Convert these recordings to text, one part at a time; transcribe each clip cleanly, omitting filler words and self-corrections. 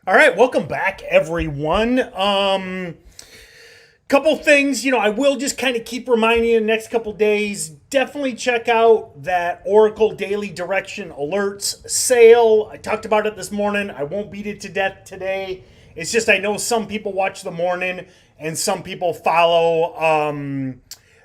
All right, welcome back, everyone. Couple things, I will just kind of keep reminding you in the next couple days. Definitely check out that Oracle Daily Direction Alerts sale. I talked about it this morning. I won't beat it to death today. It's just I know some people watch the morning and some people follow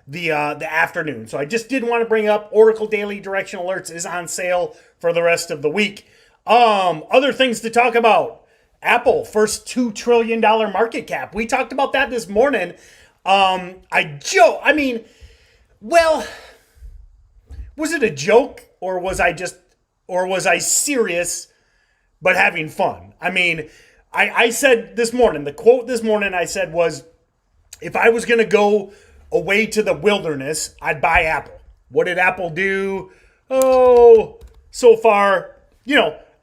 the afternoon. So I just did want to bring up Oracle Daily Direction Alerts is on sale for the rest of the week. Other things to talk about. Apple, first $2 trillion market cap. We talked about that this morning. Was it a joke or was I serious but having fun? I said this morning, the quote this morning I said was, if I was going to go away to the wilderness, I'd buy Apple. What did Apple do? Oh, so far,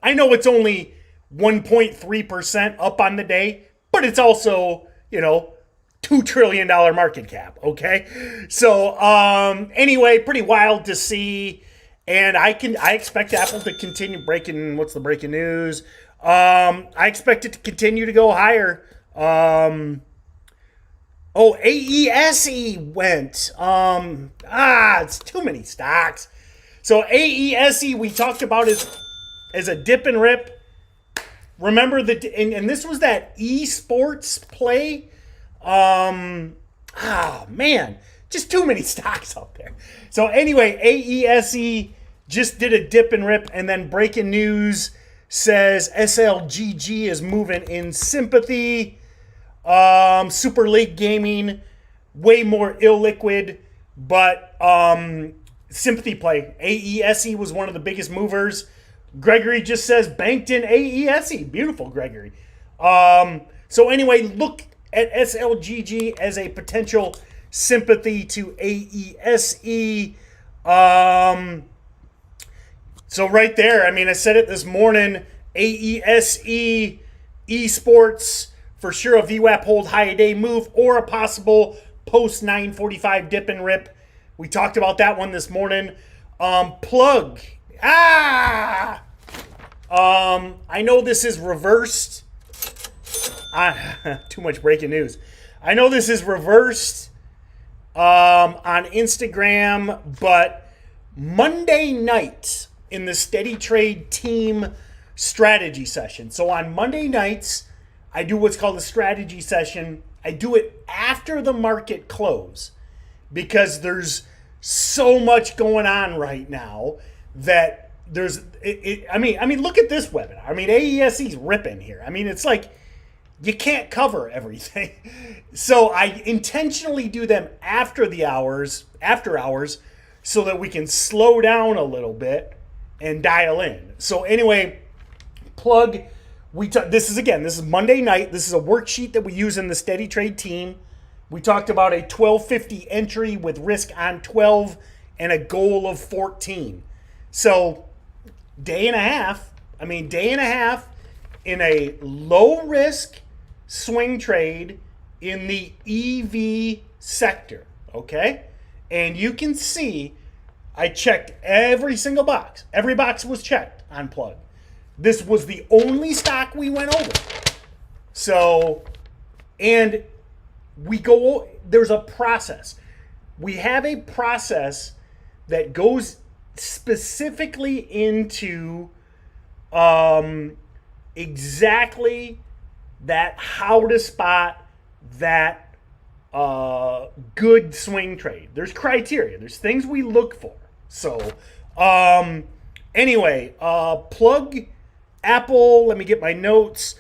I know it's only 1.3% up on the day, but it's also, $2 trillion market cap, okay? So, anyway, pretty wild to see, and I expect Apple to continue breaking, what's the breaking news? I expect it to continue to go higher. AESE went. It's too many stocks. So AESE, we talked about as a dip and rip. Remember and this was that esports play. Just too many stocks out there. So anyway, AESE just did a dip and rip, and then breaking news says SLGG is moving in sympathy. Super League Gaming, way more illiquid, but sympathy play. AESE was one of the biggest movers. Gregory just says banked in AESE. Beautiful, Gregory. So anyway, look at SLGG as a potential sympathy to AESE. So right there, I said it this morning, AESE, esports, for sure a VWAP hold high a day move or a possible post 945 dip and rip. We talked about that one this morning. Plug. I know this is reversed. Too much breaking news. I know this is reversed on Instagram, but Monday night in the Steady Trade team strategy session. So on Monday nights, I do what's called a strategy session. I do it after the market close because there's so much going on right now that look at this webinar. AESE's ripping here. It's like you can't cover everything. So I intentionally do them after hours, so that we can slow down a little bit and dial in. So anyway, plug. This is Monday night. This is a worksheet that we use in the Steady Trade team. We talked about a 1250 entry with risk on 12 and a goal of 14. So day and a half in a low risk swing trade in the EV sector, okay? And you can see I checked every single box. Every box was checked on Plug. This was the only stock we went over. So, and there's a process. We have a process that goes specifically into exactly that, how to spot that good swing trade. There's criteria. There's things we look for. So, anyway, Plug, Apple, let me get my notes.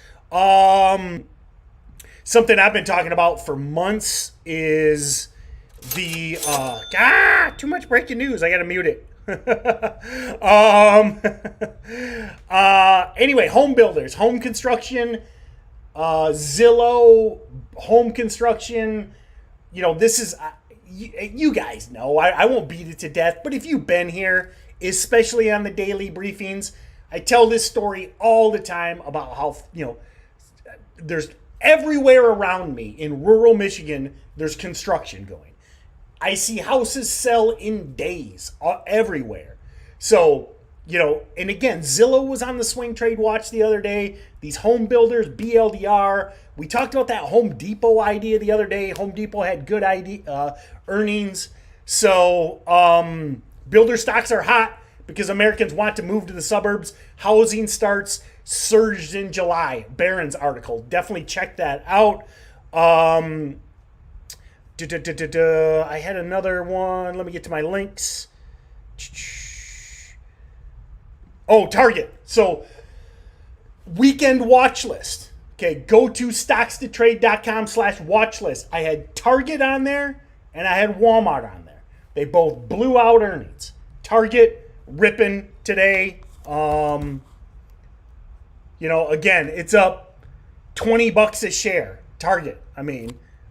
something I've been talking about for months is the too much breaking news. I gotta mute it. Anyway, home builders, home construction, Zillow, home construction. This is you guys know. I won't beat it to death, but if you've been here, especially on the daily briefings, I tell this story all the time about how there's everywhere around me in rural Michigan, there's construction going. I see houses sell in days everywhere. So, and again, Zillow was on the swing trade watch the other day. These home builders, BLDR. We talked about that Home Depot idea the other day. Home Depot had good earnings. So, builder stocks are hot because Americans want to move to the suburbs. Housing starts surged in July. Barron's article. Definitely check that out. I had another one. Let me get to my links. Oh, Target. So, weekend watch list. Okay, go to stockstotrade.com/watch list. I had Target on there and I had Walmart on there. They both blew out earnings. Target ripping today. Again, it's up $20 a share. Target.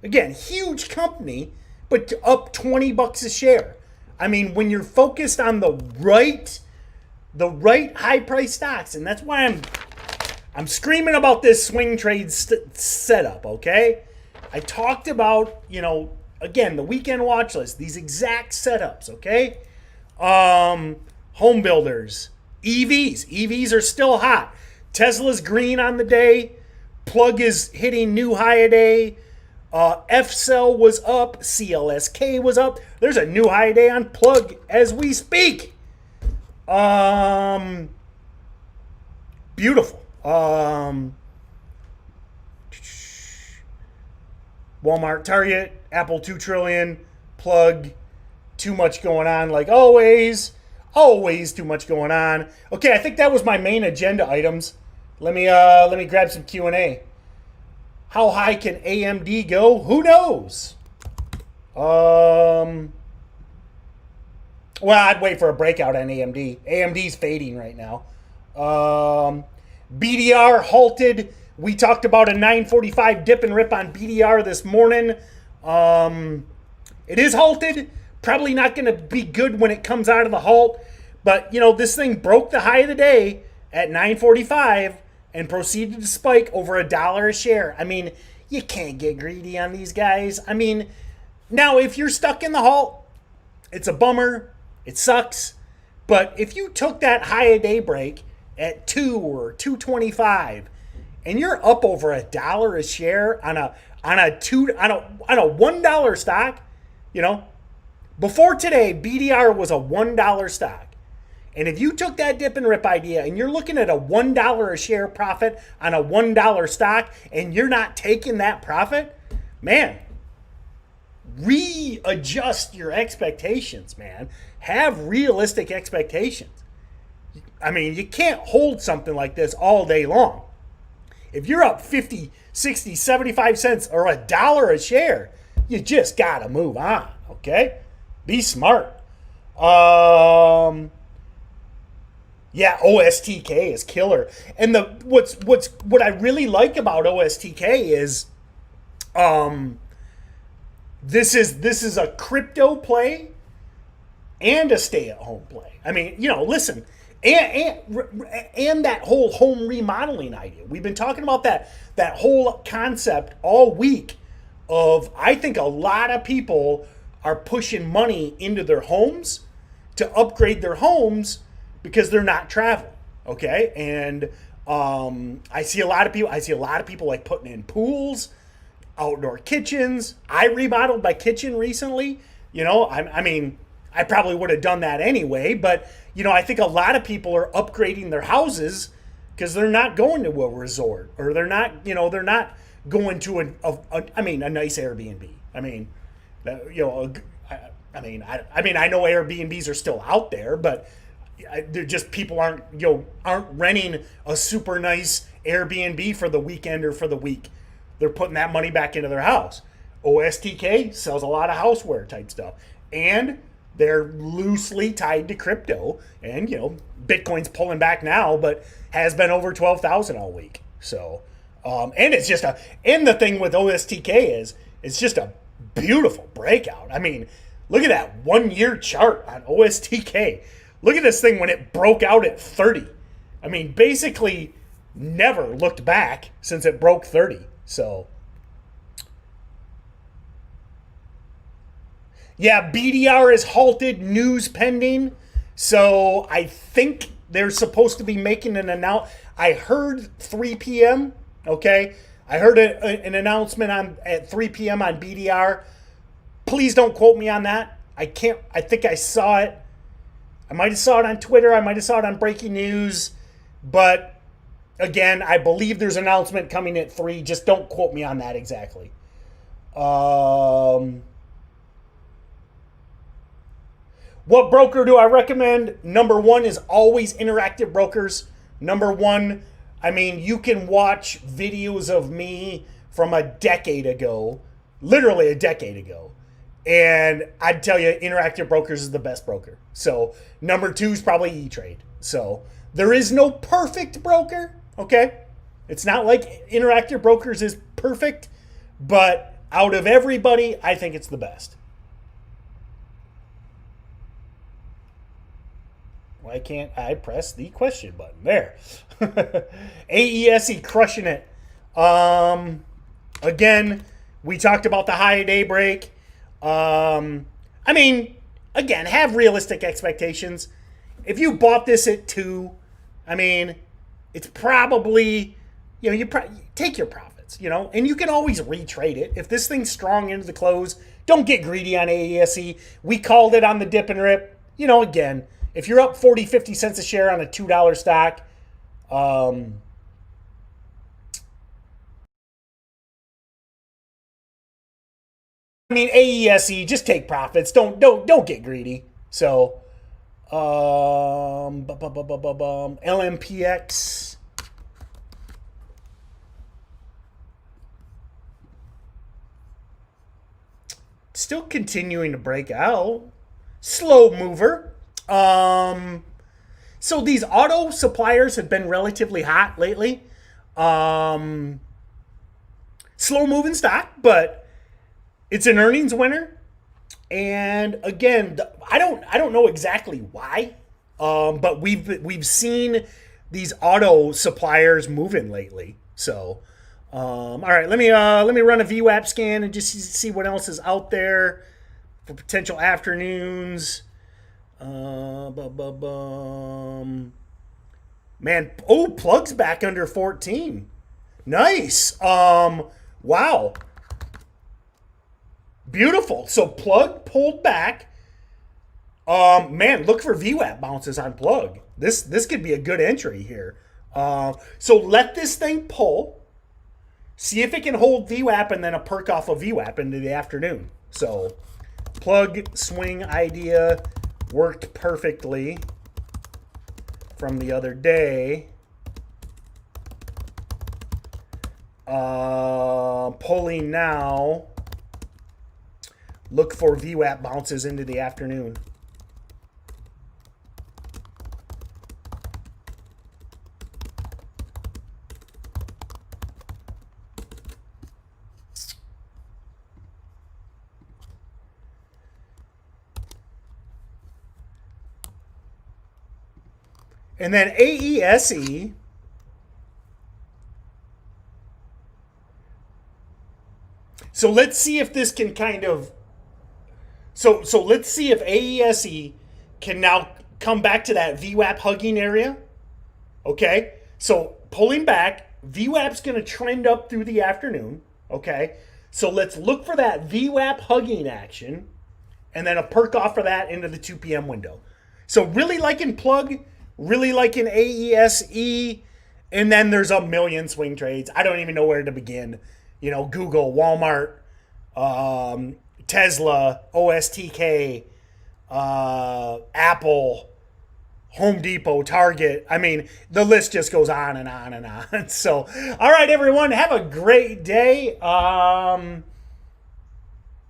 Again, huge company, but up $20 a share. When you're focused on the right high price stocks, and that's why I'm screaming about this swing trade setup. Okay, I talked about again the weekend watch list, these exact setups. Okay, home builders, EVs are still hot. Tesla's green on the day. Plug is hitting new high a day. F-Cell was up. CLSK was up. There's a new high day on Plug as we speak. Beautiful. Walmart, Target, Apple 2 trillion, Plug, too much going on like always. Always too much going on. Okay, I think that was my main agenda items. Let me grab some Q&A. How high can AMD go? Who knows? Well, I'd wait for a breakout on AMD. AMD's fading right now. BDR halted. We talked about a 945 dip and rip on BDR this morning. It is halted. Probably not going to be good when it comes out of the halt. But, this thing broke the high of the day at 945 and proceeded to spike over $1 a share. You can't get greedy on these guys. Now, if you're stuck in the halt, it's a bummer. It sucks. But if you took that high a day break at 2 or 225 and you're up over $1 a share on a $1 stock, before today, BDR was a $1 stock. And if you took that dip and rip idea and you're looking at a $1 a share profit on a $1 stock and you're not taking that profit, man, readjust your expectations, man. Have realistic expectations. You can't hold something like this all day long. If you're up 50, 60, 75 cents or $1 a share, you just got to move on, okay? Be smart. Yeah, OSTK is killer. And what I really like about OSTK is this is a crypto play and a stay-at-home play. Listen, and that whole home remodeling idea. We've been talking about that whole concept all week of, I think a lot of people are pushing money into their homes to upgrade their homes because they're not traveling, okay? And I see a lot of people like putting in pools, outdoor kitchens. I remodeled my kitchen recently. I probably would have done that anyway, but I think a lot of people are upgrading their houses because they're not going to a resort, or they're not going to a nice Airbnb. I know Airbnbs are still out there, but they're just, people aren't renting a super nice Airbnb for the weekend or for the week. they're putting that money back into their house. OSTK sells a lot of houseware type stuff. And they're loosely tied to crypto. And, Bitcoin's pulling back now, but has been over 12,000 all week. So, and it's just and the thing with OSTK is it's just a beautiful breakout. I mean, look at that 1 year chart on OSTK. Look at this thing when it broke out at 30. I mean, basically never looked back since it broke 30. So, yeah, BDR is halted, news pending. So I think they're supposed to be making an announcement. I heard 3 p.m. Okay, I heard an announcement at 3 p.m. on BDR. Please don't quote me on that. I can't. I think I saw it. I might have saw it on Twitter. I might have saw it on Breaking News. But again, I believe there's an announcement coming at 3. Just don't quote me on that exactly. What broker do I recommend? Number 1 is always Interactive Brokers. Number 1, I mean, you can watch videos of me from a decade ago, literally a decade ago. And I'd tell you, Interactive Brokers is the best broker. So number 2 is probably E-Trade. So there is no perfect broker, okay? It's not like Interactive Brokers is perfect, but out of everybody, I think it's the best. Why can't I press the question button? There. AESE crushing it. Again, we talked about the high daybreak. I mean, again, have realistic expectations. If you bought this at 2, I mean, it's probably, you take your profits, and you can always retrade it. If this thing's strong into the close, don't get greedy on AESE. We called it on the dip and rip. Again, if you're up 40, 50 cents a share on a $2 stock, I mean, AESE, just take profits. Don't get greedy. So, LMPX. Still continuing to break out. Slow mover. So these auto suppliers have been relatively hot lately. Slow moving stock, but it's an earnings winner. And again, I don't know exactly why, but we've seen these auto suppliers moving lately. So, all right, let me run a VWAP scan and just see what else is out there for potential afternoons. Man, Plug's back under 14. Nice. Wow. Beautiful. So Plug pulled back. Man, look for VWAP bounces on Plug. This could be a good entry here. So let this thing pull. See if it can hold VWAP and then a perk off of VWAP into the afternoon. So Plug swing idea worked perfectly from the other day. Pulling now. Look for VWAP bounces into the afternoon. And then AESE. So let's see if this can kind of. So let's see if AESE can now come back to that VWAP hugging area. Okay. So pulling back, VWAP's going to trend up through the afternoon. Okay. So let's look for that VWAP hugging action and then a perk off for that into the 2 p.m. window. So really liking Plug. Really liking AESE, and then there's a million swing trades. I don't even know where to begin. Google, Walmart, Tesla, OSTK, Apple, Home Depot, Target. I mean, the list just goes on and on and on. So, all right, everyone, have a great day.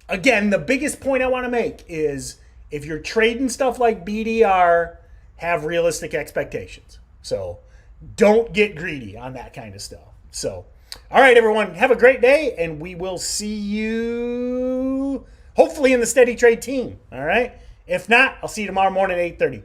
Again, the biggest point I want to make is if you're trading stuff like BDR, have realistic expectations. So, don't get greedy on that kind of stuff. So, all right, everyone, have a great day, and we will see you hopefully in the Steady Trade team. All right. If not, I'll see you tomorrow morning at 8:30.